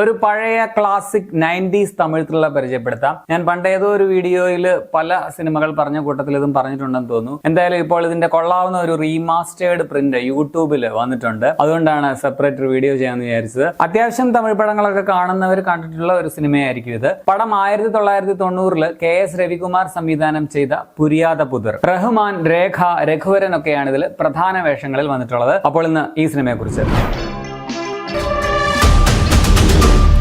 ഒരു പഴയ classic 90s Tamil thriller പരിചയപ്പെടുത്താം. ഞാൻ പണ്ട് ഏതോ ഒരു വീഡിയോയിൽ പല സിനിമകൾ പറഞ്ഞ കൂട്ടത്തിൽ ഇതും പറഞ്ഞിട്ടുണ്ടെന്ന് തോന്നുന്നു. എന്തായാലും ഇപ്പോൾ ഇതിന്റെ കൊള്ളാവുന്ന ഒരു റീമാസ്റ്റേർഡ് പ്രിന്റ് യൂട്യൂബിൽ വന്നിട്ടുണ്ട്. അതുകൊണ്ടാണ് സെപ്പറേറ്റ് വീഡിയോ ചെയ്യാമെന്ന് വിചാരിച്ചത്. അത്യാവശ്യം തമിഴ് പടങ്ങളൊക്കെ കാണുന്നവർ കണ്ടിട്ടുള്ള ഒരു സിനിമയായിരിക്കും ഇത്. പടം 1990 KS രവികുമാർ സംവിധാനം ചെയ്ത പുരിയാത പുതർ. റഹ്മാൻ, രേഖ, രഘുവരൻ ഒക്കെയാണ് ഇതിൽ പ്രധാന വേഷങ്ങളിൽ വന്നിട്ടുള്ളത്. അപ്പോൾ ഇന്ന് ഈ സിനിമയെ കുറിച്ച്.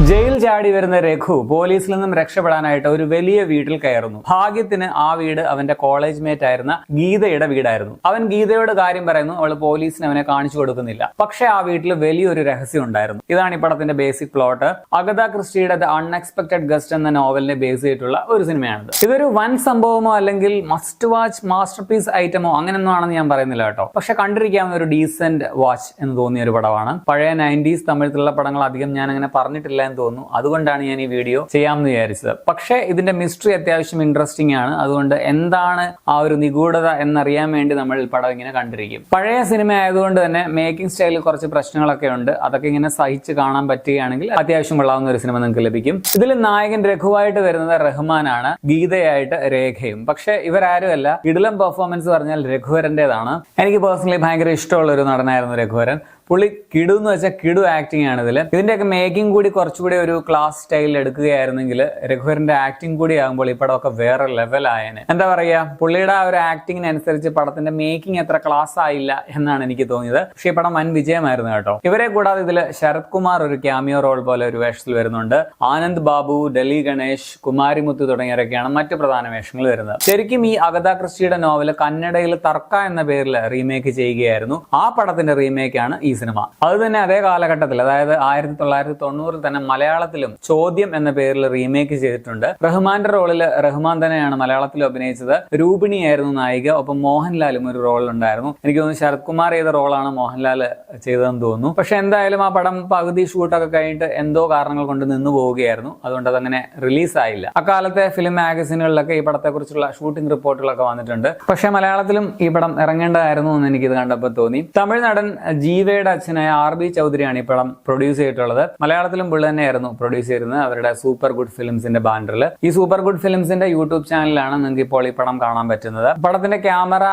ജയിൽ ചാടി വരുന്ന രഘു പോലീസിൽ നിന്നും രക്ഷപ്പെടാനായിട്ട് ഒരു വലിയ വീട്ടിൽ കയറുന്നു. ഭാഗ്യത്തിന് ആ വീട് അവന്റെ കോളേജ് മേറ്റ് ആയിരുന്ന ഗീതയുടെ വീടായിരുന്നു. അവൻ ഗീതയോട് കാര്യം പറയുന്നു. അവൾ പോലീസിന് അവനെ കാണിച്ചു കൊടുക്കുന്നില്ല. പക്ഷെ ആ വീട്ടിൽ വലിയൊരു രഹസ്യം ഉണ്ടായിരുന്നു. ഇതാണ് ഈ പടത്തിന്റെ ബേസിക് പ്ലോട്ട്. അഗത ക്രിസ്റ്റിയുടെ ദ അൺഎക്സ്പെക്ടഡ് ഗസ്റ്റ് എന്ന നോവലിനെ ബേസ് ചെയ്തിട്ടുള്ള ഒരു സിനിമയാണിത്. ഇതൊരു വൻ സംഭവമോ അല്ലെങ്കിൽ മസ്റ്റ് വാച്ച് മാസ്റ്റർ പീസ് ഐറ്റമോ അങ്ങനെയൊന്നും ആണെന്ന് ഞാൻ പറയുന്നില്ല കേട്ടോ. പക്ഷെ കണ്ടിരിക്കാവുന്ന ഒരു ഡീസന്റ് വാച്ച് എന്ന് തോന്നിയ ഒരു പടമാണ്. പഴയ 90s തമിഴത്തിലുള്ള പടങ്ങൾ അധികം ഞാൻ അങ്ങനെ പറഞ്ഞിട്ടില്ല എന്ന് തോന്നുന്നു. അതുകൊണ്ടാണ് ഞാൻ ഈ വീഡിയോ ചെയ്യാമെന്ന് വിചാരിച്ചത്. പക്ഷേ ഇതിന്റെ മിസ്റ്ററി അത്യാവശ്യം ഇൻട്രസ്റ്റിംഗ് ആണ്. അതുകൊണ്ട് എന്താണ് ആ ഒരു നിഗൂഢത എന്നറിയാൻ വേണ്ടി നമ്മൾ പടം ഇങ്ങനെ കണ്ടിരിക്കും. പഴയ സിനിമ ആയതുകൊണ്ട് തന്നെ മേക്കിംഗ് സ്റ്റൈലിൽ കുറച്ച് പ്രശ്നങ്ങളൊക്കെ ഉണ്ട്. അതൊക്കെ ഇങ്ങനെ സഹിച്ച് കാണാൻ പറ്റുകയാണെങ്കിൽ അത്യാവശ്യം കൊള്ളാവുന്ന ഒരു സിനിമ നിങ്ങൾക്ക് ലഭിക്കും. ഇതിൽ നായകൻ രഘുവായിട്ട് വരുന്നത് റഹ്മാനാണ്, ഗീതയായിട്ട് രേഖയും. പക്ഷെ ഇവരാരുമല്ല. ഇടലം പെർഫോമൻസ് പറഞ്ഞാൽ രഘുവരന്റേതാണ്. എനിക്ക് പേഴ്സണലി ഭയങ്കര ഇഷ്ടമുള്ള ഒരു നടനായിരുന്നു രഘുവരൻ. പുള്ളി കിടു എന്ന് വെച്ചാൽ കിടു ആക്ടിങ് ആണ് ഇതിൽ. ഇതിന്റെയൊക്കെ മേക്കിംഗ് കൂടി കുറച്ചുകൂടി ഒരു ക്ലാസ് സ്റ്റൈലിൽ എടുക്കുകയായിരുന്നെങ്കിൽ രഘുവരന്റെ ആക്ടിങ് കൂടി ആകുമ്പോൾ ഈ പടമൊക്കെ വേറെ ലെവലായേനെ. എന്താ പറയാ, പുള്ളിയുടെ ആ ഒരു ആക്ടിങ്ങിനനുസരിച്ച് പടത്തിന്റെ മേക്കിംഗ് അത്ര ക്ലാസ് ആയില്ല എന്നാണ് എനിക്ക് തോന്നിയത്. പക്ഷെ ഈ പടം വൻ വിജയമായിരുന്നു കേട്ടോ. ഇവരെ കൂടാതെ ഇതിൽ ശരത് കുമാർ ഒരു ക്യാമിയോ റോൾ പോലെ ഒരു വേഷത്തിൽ വരുന്നുണ്ട്. ആനന്ദ് ബാബു, ഡൽഹി ഗണേഷ്, കുമാരിമുത്ത് തുടങ്ങിയവരൊക്കെയാണ് മറ്റു പ്രധാന വേഷങ്ങൾ വരുന്നത്. ശരിക്കും ഈ അഗത ക്രിസ്റ്റിയുടെ നോവൽ കന്നഡയിൽ തർക്ക എന്ന പേരിൽ റീമേക്ക് ചെയ്യുകയായിരുന്നു. ആ പടത്തിന്റെ റീമേക്കാണ് ഈ സിനിമ. അത് തന്നെ അതേ കാലഘട്ടത്തിൽ, അതായത് 1990 തന്നെ മലയാളത്തിലും ചോദ്യം എന്ന പേരിൽ റീമേക്ക് ചെയ്തിട്ടുണ്ട്. റഹ്മാന്റെ റോളിൽ റഹ്മാൻ തന്നെയാണ് മലയാളത്തിലും അഭിനയിച്ചത്. രൂപിണിയായിരുന്നു നായിക. ഒപ്പം മോഹൻലാലും ഒരു റോൾ ഉണ്ടായിരുന്നു. എനിക്ക് തോന്നുന്നു ശരത് കുമാർ ചെയ്ത റോളാണ് മോഹൻലാൽ ചെയ്തതെന്ന് തോന്നുന്നു. പക്ഷെ എന്തായാലും ആ പടം പകുതി ഷൂട്ടൊക്കെ കഴിഞ്ഞിട്ട് എന്തോ കാരണങ്ങൾ കൊണ്ട് നിന്നു പോവുകയായിരുന്നു. അതുകൊണ്ട് അതങ്ങനെ റിലീസായില്ല. അക്കാലത്തെ ഫിലിം മാഗസിനുകളിലൊക്കെ ഈ പടത്തെക്കുറിച്ചുള്ള ഷൂട്ടിംഗ് റിപ്പോർട്ടുകളൊക്കെ വന്നിട്ടുണ്ട്. പക്ഷെ മലയാളത്തിലും ഈ പടം ഇറങ്ങേണ്ടതായിരുന്നു എന്ന് എനിക്കിത് കണ്ടപ്പോൾ തോന്നി. തമിഴ് നടൻ ജീവയുടെ അച്ഛനായ RB ചൗധരിയാണ് ഈ പടം പ്രൊഡ്യൂസ് ചെയ്തിട്ടുള്ളത്. മലയാളത്തിലും പുള്ളി തന്നെയായിരുന്നു പ്രൊഡ്യൂസ് ചെയ്തിരുന്നത് അവരുടെ സൂപ്പർ ഗുഡ് ഫിലിംസിന്റെ ബാനറിൽ. ഈ സൂപ്പർ ഗുഡ് ഫിലിംസിന്റെ യൂട്യൂബ് ചാനലിലാണ് നിങ്ങൾക്ക് ഇപ്പോൾ ഈ പടം കാണാൻ പറ്റുന്നത്. പടത്തിന്റെ ക്യാമറ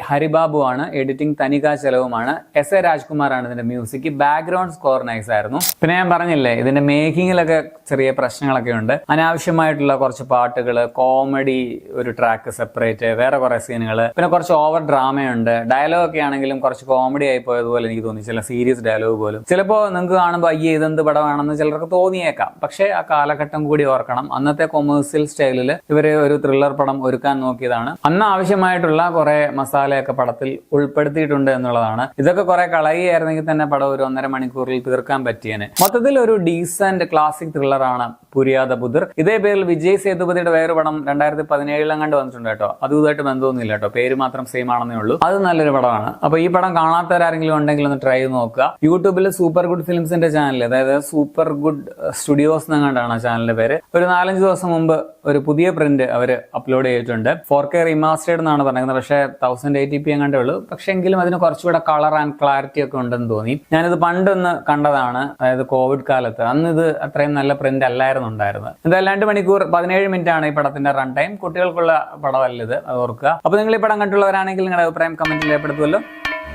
ഹരിബാബു ആണ്, എഡിറ്റിംഗ് തനിക ചെലവുമാണ്. SA രാജ്കുമാറാണ് ഇതിന്റെ മ്യൂസിക്. ബാക്ക്ഗ്രൗണ്ട് സ്കോർ നൈസ് ആയിരുന്നു. പിന്നെ ഞാൻ പറഞ്ഞില്ലേ, ഇതിന്റെ മേക്കിങ്ങിലൊക്കെ ചെറിയ പ്രശ്നങ്ങളൊക്കെ ഉണ്ട്. അനാവശ്യമായിട്ടുള്ള കുറച്ച് പാട്ടുകൾ, കോമഡി ഒരു ട്രാക്ക് സെപ്പറേറ്റ്, വേറെ കുറെ സീനുകൾ, പിന്നെ കുറച്ച് ഓവർ ഡ്രാമയുണ്ട്. ഡയലോഗ് ഒക്കെ ആണെങ്കിലും കുറച്ച് കോമഡി ആയി പോയതുപോലെ എനിക്ക് തോന്നി. ചില സീരിയസ് ഡയലോഗ് പോലും ചിലപ്പോൾ നിങ്ങൾക്ക് കാണുമ്പോൾ അയ്യേ ഇതെന്ത് പടമാണെന്ന് ചിലർക്ക് തോന്നിയേക്കാം. പക്ഷേ ആ കാലഘട്ടം കൂടി ഓർക്കണം. അന്നത്തെ കൊമേഴ്സ്യൽ സ്റ്റൈലിൽ ഇവര് ഒരു ത്രില്ലർ പടം ഒരുക്കാൻ നോക്കിയതാണ്. അന്ന് ആവശ്യമായിട്ടുള്ള കുറെ മസാലയൊക്കെ പടത്തിൽ ഉൾപ്പെടുത്തിയിട്ടുണ്ട് എന്നുള്ളതാണ്. ഇതൊക്കെ കുറെ കളയുകയായിരുന്നെങ്കിൽ തന്നെ പടം ഒരു 1.5 മണിക്കൂറിൽ തീർക്കാൻ പറ്റിയേനെ. മൊത്തത്തിൽ ഒരു ഡീസന്റ് ക്ലാസിക് ത്രില്ലറാണ് പുരിയാത പുതർ. ഇതേ പേരിൽ വിജയ് സേതുപതിയുടെ വേറെ പടം 2017 കണ്ട് വന്നിട്ടുണ്ട് കേട്ടോ. അതും ഇതായിട്ട് ബന്ധമൊന്നുമില്ല കേട്ടോ, പേര് മാത്രം സെയിം ആണെന്നേ ഉള്ളൂ. അത് നല്ലൊരു പടമാണ്. അപ്പൊ ഈ പടം കാണാത്തവരാരെങ്കിലും ഉണ്ടെങ്കിൽ ഒന്ന് ട്രൈ ചെയ്ത് നോക്കുക. യൂട്യൂബിൽ സൂപ്പർ ഗുഡ് ഫിലിംസിന്റെ ചാനൽ, അതായത് സൂപ്പർ ഗുഡ് സ്റ്റുഡിയോസ് എന്നെങ്ങാണ്ടാണ് ചാനലിന്റെ പേര്, ഒരു 4-5 ദിവസം മുമ്പ് ഒരു പുതിയ പ്രിന്റ് അവർ അപ്ലോഡ് ചെയ്തിട്ടുണ്ട്. 4K റീമാസ്റ്റേർഡ് എന്നാണ് പറയുന്നത്. പക്ഷേ 1080p എങ്ങാണ്ടേ ഉള്ളൂ. പക്ഷെ എങ്കിലും അതിന് കുറച്ചുകൂടെ കളർ ആൻഡ് ക്ലാരിറ്റി ഒക്കെ ഉണ്ടെന്ന് തോന്നി. ഞാനിത് പണ്ടൊന്ന് കണ്ടതാണ്, അതായത് കോവിഡ് കാലത്ത്. അന്ന് ഇത് അത്രയും നല്ല പ്രിന്റ് അല്ലായിരുന്നു ഉണ്ടായിരുന്നത്. എന്തായാലും 2 മണിക്കൂർ 17 മിനിറ്റ് ആണ് ഈ പടത്തിന്റെ റൺ ടൈം. കുട്ടികൾക്കുള്ള പടമല്ല ഇത്, അത് ഓർക്കുക. അപ്പൊ നിങ്ങൾ ഈ പടം കണ്ടുള്ളവരാണെങ്കിൽ നിങ്ങളുടെ അഭിപ്രായം കമന്റിൽ രേഖപ്പെടുത്തുമല്ലോ.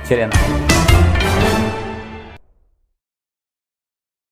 ശരിയെന്നാ.